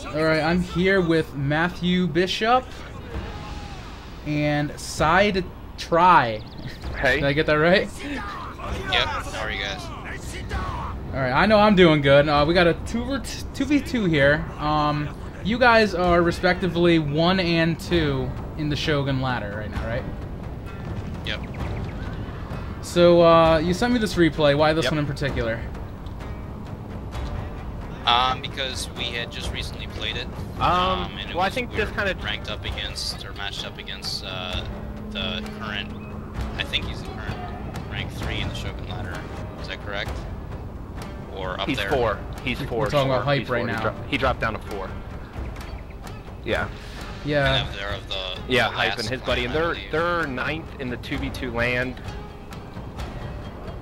Alright, I'm here with Matthew Bishop and Side Try. Hey. Did I get that right? Yep. How are you guys? Alright, I know I'm doing good. We got a 2v2 here. You guys are respectively 1 and 2 in the Shogun Ladder right now, right? Yep. So, you sent me this replay. Why this one in particular? Because we had just recently played it. And well, I think this kind of ranked up against, or matched up against, the current, I think he's the current rank 3 in the Shogun Ladder. Is that correct? Or up he's there? 4. He's 4. We're talking about hype right now. He dropped down to 4. Yeah. Yeah. Kind of there of the yeah, the Hype and his buddy, and they're 9th in the 2v2 land.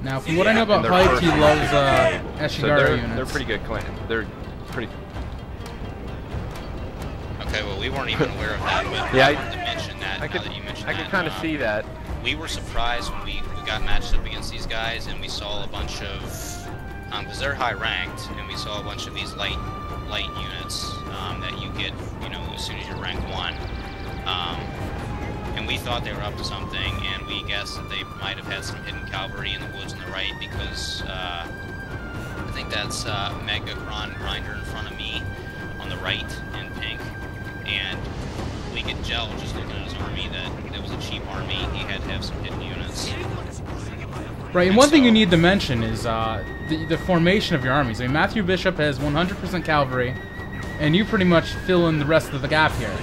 Now, from what I know about Hype, he loves Eshigara units. They're pretty good clan. They're pretty. Okay, well, we weren't even aware of that, but yeah, I wanted to mention that. I could kind of see that. We were surprised when we got matched up against these guys, and we saw a bunch of, because they're high ranked, and we saw a bunch of these light units that you get, you know, as soon as you're rank 1. And we thought they were up to something, and we guessed that they might have had some hidden cavalry in the woods on the right, because I think that's Mega Grinder in front of me on the right in pink, and we could gel just looking at his army that it was a cheap army. He had to have some hidden units. Right, and one thing you need to mention is the formation of your armies. I mean, Matthew Bishop has 100% cavalry, and you pretty much fill in the rest of the gap here.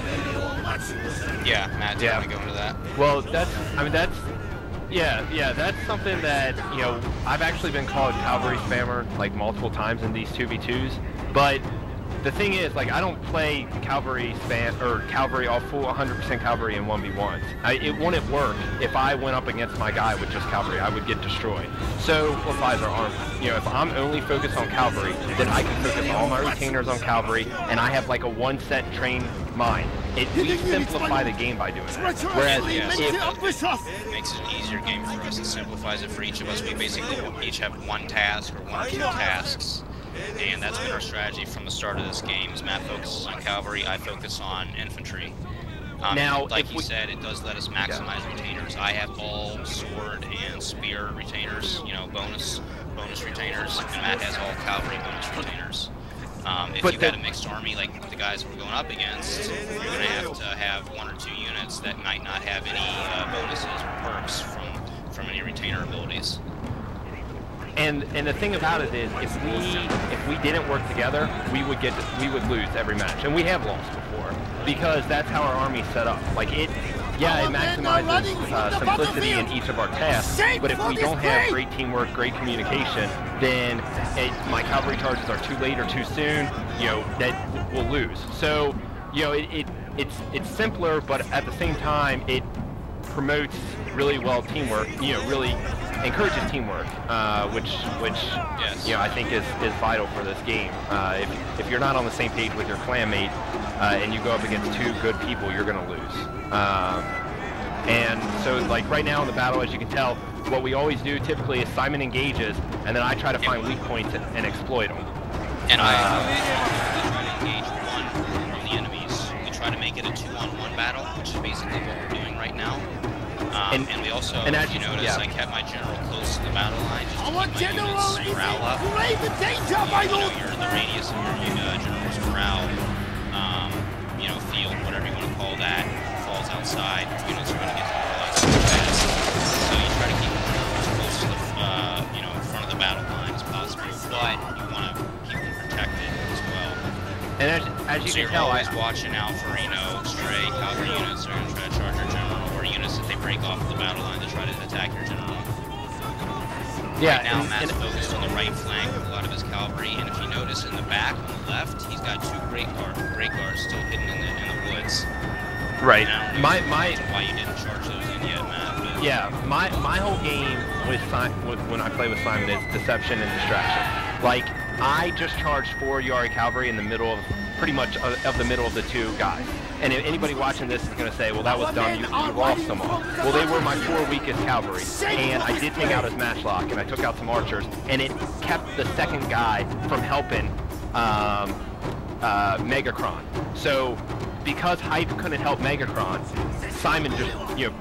Yeah, Matt, do you want to go into that? Well, that's something that, you know, I've actually been called cavalry spammer like multiple times in these 2v2s, but the thing is, like, I don't play cavalry spam or cavalry all full 100% cavalry in 1v1s. It wouldn't work if I went up against my guy with just cavalry. I would get destroyed. So applies our army. You know, if I'm only focused on cavalry, then I can focus all my retainers on cavalry, and I have like a one-set trained mind. We simplify the game by doing that. Whereas it makes it an easier game for us. It simplifies it for each of us. We basically each have one task or 1 or 2 tasks. And that's been our strategy from the start of this game. Is Matt focuses on cavalry, I focus on infantry. Now, like he said, it does let us maximize retainers. I have all sword and spear retainers, you know, bonus retainers, and Matt has all cavalry bonus retainers. If you had a mixed army like the guys we're going up against, you're going to have 1 or 2 units that might not have any bonuses or perks from any retainer abilities. And the thing about it is, if we didn't work together, we would lose every match, and we have lost before, because that's how our army's set up. Like it maximizes simplicity in each of our tasks. But if we don't have great teamwork, great communication, then my cavalry charges are too late or too soon. You know, that we'll lose. So, you know, it's simpler, but at the same time, it promotes really well teamwork. You know, really encourages teamwork, which yes, you know, I think is vital for this game. If you're not on the same page with your clanmate and you go up against 2 good people, you're going to lose. And so, like right now in the battle, as you can tell, what we always do typically is Simon engages, and then I try to find weak points and exploit them. And I try to engage one of the enemies. We try to make it a 2-on-1 battle, which is basically what we're doing right now. And we also, if you notice, I kept my general close to the battle line just to keep my units' morale up. You know, the radius of your general's morale, you know, field, whatever you want to call that, falls outside. Units are going to get demoralized so fast. So you try to keep them as close to the, you know, in front of the battle line as possible, but you want to keep them protected as well. And as you can tell, you're always watching out for, you know, stray cavalry units that are going to try to charge your general, or units that they break off the battle line to try to attack your general. Yeah, right now, Matt's focused on the right flank with a lot of his cavalry, and if you notice in the back on the left, he's got 2 great guards still hidden in the woods. Right. Why you didn't charge those in yet, Matt? But yeah, my whole game when I play with Simon is deception and distraction. Like, I just charged 4 Yari cavalry in the middle of pretty much of the middle of the 2 guys. And if anybody watching this is going to say, well, that was dumb, you lost them all. Well, they were my 4 weakest cavalry, and I did take out his matchlock, and I took out some archers, and it kept the second guy from helping Megacron. So because Hype couldn't help Megacron, Simon just,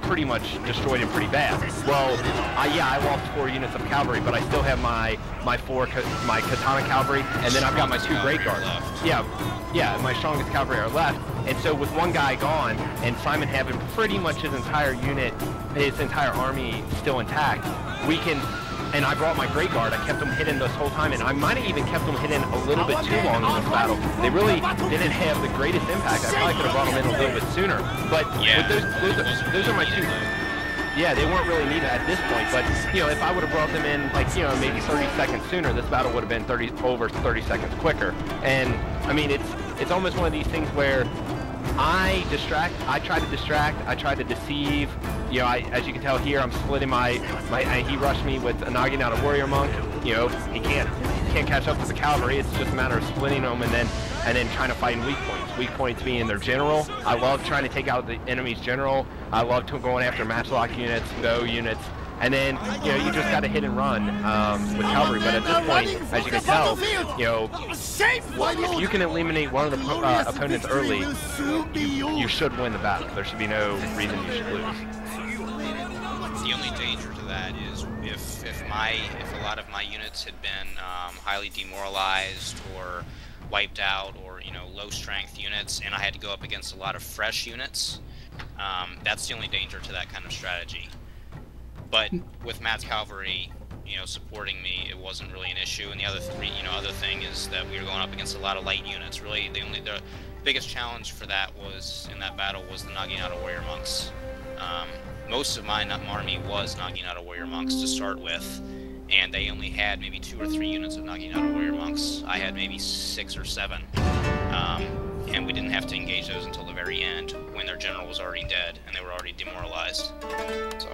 pretty much destroyed him pretty bad. Well, I lost 4 units of cavalry, but I still have my Katana cavalry, and then I've got my 2 Great Guards. Yeah, my strongest cavalry are left. And so with one guy gone, and Simon having pretty much his entire army still intact, we can. And I brought my Great Guard. I kept them hidden this whole time, and I might have even kept them hidden a little bit too long in this battle. They really didn't have the greatest impact. I probably could have brought them in a little bit sooner. But with those are my 2. Yeah, they weren't really needed at this point. But if I would have brought them in like maybe 30 seconds sooner, this battle would have been over 30 seconds quicker. And I mean, it's almost one of these things where I try to distract, I try to deceive. As you can tell here, I'm splitting he rushed me with a Naginata Warrior Monk. He can't catch up with the cavalry. It's just a matter of splitting them and then trying to find weak points. Weak points being their general. I love trying to take out the enemy's general. I love going after matchlock units, bow units. And then, you just got to hit and run with cavalry. But at this point, as you can tell, if you can eliminate one of the opponents early, you should win the battle. There should be no reason you should lose. The only danger to that is if a lot of my units had been highly demoralized or wiped out, or low strength units, and I had to go up against a lot of fresh units, that's the only danger to that kind of strategy. But with Matt's cavalry, supporting me, it wasn't really an issue. And the other thing is that we were going up against a lot of light units. Really, the biggest challenge for that in that battle was the Naginata Warrior Monks. Most of my army was Naginata Warrior Monks to start with, and they only had maybe 2 or 3 units of Naginata Warrior Monks. I had maybe 6 or 7. And we didn't have to engage those until the very end, when their general was already dead and they were already demoralized. So.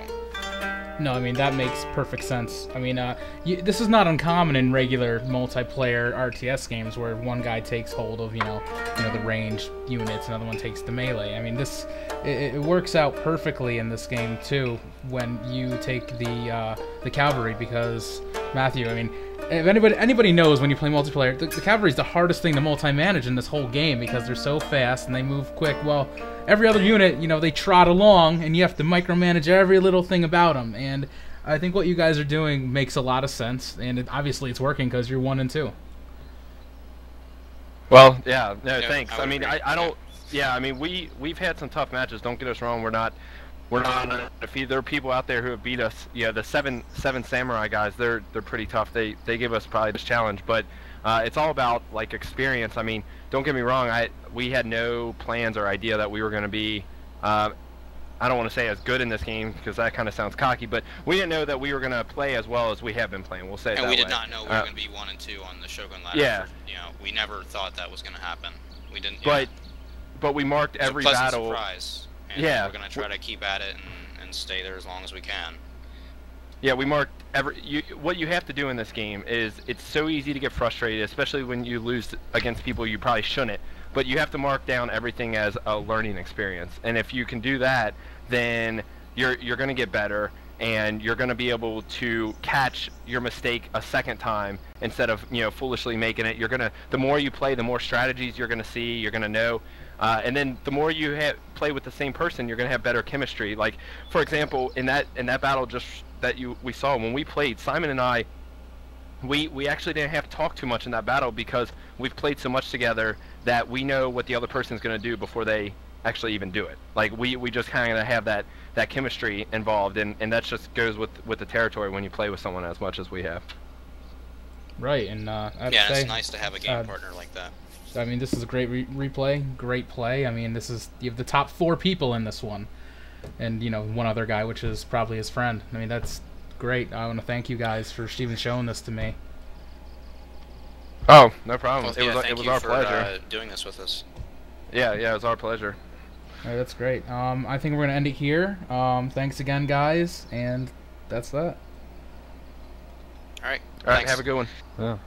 No, I mean, that makes perfect sense. I mean, this is not uncommon in regular multiplayer RTS games where one guy takes hold of, the ranged units, another one takes the melee. I mean, it works out perfectly in this game too when you take the cavalry, because Matthew, I mean, if anybody knows, when you play multiplayer, the cavalry is the hardest thing to multi-manage in this whole game because they're so fast and they move quick. Well, every other unit, they trot along, and you have to micromanage every little thing about them. And I think what you guys are doing makes a lot of sense, and obviously it's working because you're 1 and 2. Well, yeah, no, thanks. I mean, I don't. Yeah, I mean, we've had some tough matches. Don't get us wrong. We're not defeated. There are people out there who have beat us. Yeah, the seven samurai guys. They're pretty tough. They give us probably this challenge, but it's all about like experience. I mean, don't get me wrong. We had no plans or idea that we were going to be. I don't want to say as good in this game because that kind of sounds cocky, but we didn't know that we were going to play as well as we have been playing. We'll say it that way. And we did not know we were going to be 1 and 2 on the Shogun Ladder. Yeah. We never thought that was going to happen. We didn't. But we marked every battle. Surprise. And we're going to try to keep at it and stay there as long as we can. Yeah, we marked what you have to do in this game is it's so easy to get frustrated, especially when you lose against people you probably shouldn't. But you have to mark down everything as a learning experience, and if you can do that, then you're going to get better, and you're going to be able to catch your mistake a second time instead of foolishly making it. The more you play, the more strategies you're going to see, you're going to know, and then the more you play with the same person, you're going to have better chemistry. Like, for example, in that battle we saw when we played, Simon and I. We actually didn't have to talk too much in that battle because we've played so much together that we know what the other person's going to do before they actually even do it. Like, we just kind of have that chemistry involved, and that just goes with the territory when you play with someone as much as we have. Right, and it's nice to have a game partner like that. I mean, this is a great replay, great play. I mean, you have the top 4 people in this one, and one other guy, which is probably his friend. I mean, that's great. I want to thank you guys for even showing this to me. Oh, no problem. Well, it was our pleasure doing this with us. Yeah, it was our pleasure. All right, that's great. I think we're gonna end it here. Thanks again, guys, and that's that. All right. Have a good one. Yeah.